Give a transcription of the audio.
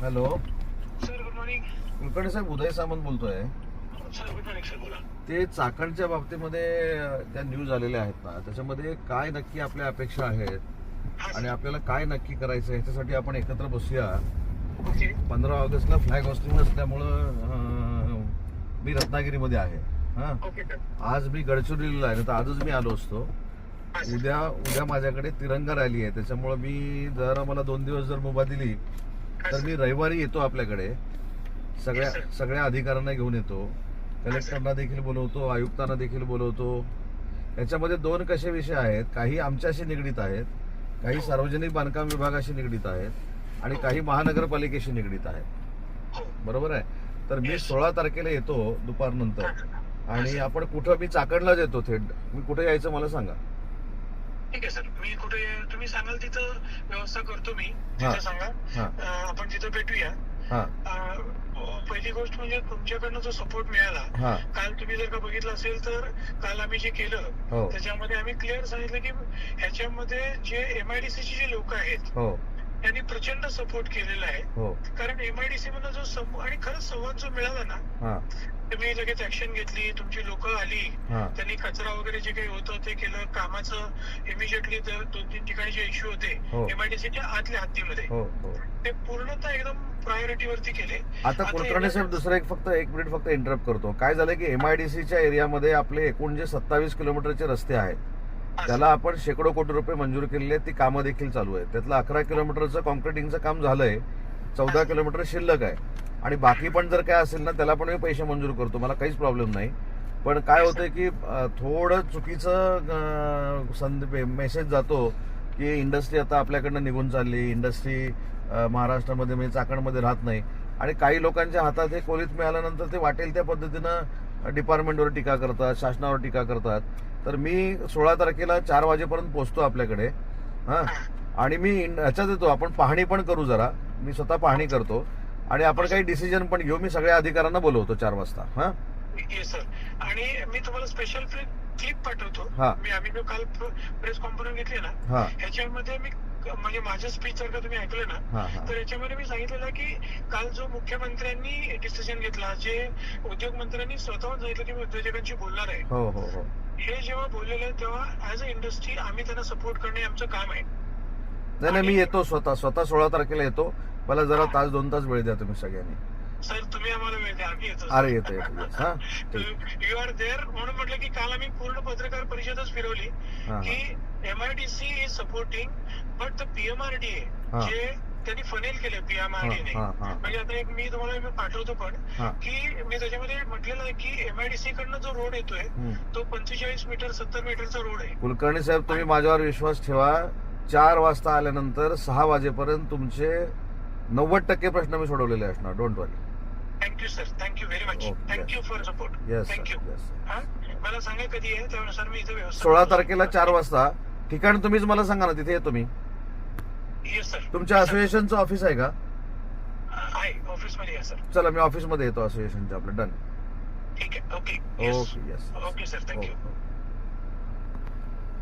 Hello sir good morning. Kulkarni साहेब, उदय सामंत बोलतोय. Sir good morning sir, बोला. ते चाकणच्या बाबतीमध्ये त्या न्यूज आलेल्या आहेत ना, त्याच्यामध्ये काय नक्की आपल्या अपेक्षा आहेत हा आणि सर. आपल्याला काय नक्की करायचं ह्याच्यासाठी आपण एकत्र बसूया. ओके 15 ऑगस्टला फ्लॅग होस्टिंग असल्यामुळं मी रत्नागिरीमध्ये आहे. हां, ओके सर. आज मी गडचिरोलीला आहे, नाही तर आजच मी आलो असतो. हा सर. उद्या माझ्याकडे तिरंगा रॅली आहे, त्याच्यामुळं मी जर मला 2 दिवस जर मुभा दिली हा तर सर. मी रविवारी येतो आपल्याकडे. Yes, sir. सगळ्या अधिकाऱ्यांना घेऊन येतो, कलेक्टरना देखील बोलवतो, आयुक्तांना देखील बोलवतो. याच्यामध्ये 2 कसे विषय आहेत, काही आमच्याशी निगडीत आहेत, काही सार्वजनिक बांधकाम विभागाशी निगडीत आहेत आणि काही महानगरपालिकेशी निगडीत आहेत. हो. बरोबर आहे. तर मी Yes. 16 तारखेला येतो दुपारनंतर हा, हा, आणि सर. आपण कुठं, मी चाकणलाच येतो थेट. मी कुठे यायचं मला सांगा. ठीक आहे सर, मी कुठे तुम्ही सांगाल तिथं व्यवस्था करतो मी. हा. तिथं सांगा. हा. आपण तिथं भेटूया. हा. पहिली गोष्ट म्हणजे तुमच्याकडनं जो सपोर्ट मिळाला. हा. काल तुम्ही जर का बघितलं असेल तर काल आम्ही जे केलं हो. त्याच्यामध्ये आम्ही क्लिअर सांगितलं की ह्याच्यामध्ये जे MIDC चे जे लोक आहेत हो. त्यांनी प्रचंड सपोर्ट केलेला आहे. हो. कारण MIDC मधून जो आणि खरंच संवाद जो मिळाला ना, हा. तुम्ही लगेच ऍक्शन घेतली, तुमची लोक आली, हा. त्यांनी कचरा वगैरे जे काही होतं ते केलं, कामाचं इमिजिएटली 2-3 ठिकाणी जे इश्यू होते हो. MIDCच्या आतल्या हद्दीमध्ये हो. हो. ते पूर्णतः एकदम प्रायोरिटीवरती केले. आता कुलकर्णी साहेब, दुसरं एक मिनिट फक्त इंटरप्ट करतो. काय झालं की MIDCच्या एरियामध्ये आपले एकूण जे 27 किलोमीटरचे रस्ते आहेत त्याला आपण शेकडो कोटी रुपये मंजूर केलेले आहेत. ती कामं देखील चालू आहेत. त्यातलं 11 किलोमीटरचं कॉन्क्रिटिंगचं काम झालंय, 14 किलोमीटर शिल्लक आहे आणि बाकी पण जर काय असेल ना त्याला पण मी पैसे मंजूर करतो, मला काहीच प्रॉब्लेम नाही. पण काय होतंय की थोडं चुकीचं मेसेज जातो की इंडस्ट्री आता आपल्याकडनं निघून चालली, इंडस्ट्री महाराष्ट्रामध्ये म्हणजे चाकणमध्ये राहत नाही आणि काही लोकांच्या हातात हे कोलीत मिळाल्यानंतर ते वाटेल त्या पद्धतीनं डिपार्टमेंटवर टीका करतात, शासनावर टीका करतात. तर मी 16 तारखेला 4 वाजेपर्यंत पोहोचतो आपल्याकडे. हां, आणि मी ह्याच्यात येतो, आपण पाहणी पण करू जरा. मी स्वतः पाहणी करतो आणि आपण काही डिसिजन पण घेऊ. मी सगळ्या अधिकाऱ्यांना बोलवतो 4 वाजता. हां, येस सर. आणि मी तुम्हाला स्पेशल क्लिप पाठवतो. हा. आम्ही जो काल प्रेस कॉन्फरन्स घेतली ना, हां, ह्याच्यामध्ये मी म्हणजे माझं स्पीच जर का तुम्ही ऐकलं ना, हां, हां. तर याच्यामध्ये मी सांगितलेलं की काल जो मुख्यमंत्र्यांनी डिसिजन घेतला, जे उद्योग मंत्र्यांनी स्वतःहून सांगितलं की मी उद्योजकांशी बोलणार आहे. हो. हो. हो. हे जेव्हा बोललेलं तेव्हा ऍज अ इंडस्ट्री आम्ही त्यांना सपोर्ट करणे आमचं काम आहे. नाही, मी येतो स्वतः 16 तारखेला येतो. मला जरा 1-2 तास वेळ द्या तुम्ही सगळ्यांनी. सर तुम्ही आम्हाला वेळ द्या, आम्ही येतो. अरे येतो. हां, यू आर देअर. म्हणून म्हटलं की काल आम्ही पूर्ण पत्रकार परिषदच फिरवली हां, की MIDC is supporting but the PMRDA हां. जे त्यांनी फनेल केले PMRDA ने. हां, हां. म्हणजे आता एक मी तुम्हाला पाठवतो पण हां. की मी त्याच्यामध्ये म्हटलेलं आहे की MIDC कडनं जो रोड येतोय तो 45 मीटर 70 मीटरचा रोड आहे. कुलकर्णी साहेब, तुम्ही माझ्यावर विश्वास ठेवा. 4 वाजता आल्यानंतर 6 वाजेपर्यंत तुमचे 90% प्रश्न मी सोडवलेले असणार. Don't worry. Thank you sir, thank you very much. Okay, thank you for support. Yes thank you. Sir. मला सांगा कधी आहे, त्यानुसार मी इथे व्यवस्था 16 तारखेला 4 वाजता. ठिकाण तुम्हीच मला सांगा ना, तिथे येतो मी. Yes sir. तुमच्या असोसिएशनचं ऑफिस आहे का? आहे ऑफिसमध्ये या सर. चला, मी ऑफिसमध्ये येतो असोसिएशनच्या. आपलं डन. ठीक आहे. Okay. Okay. Yes. Okay sir, thank you.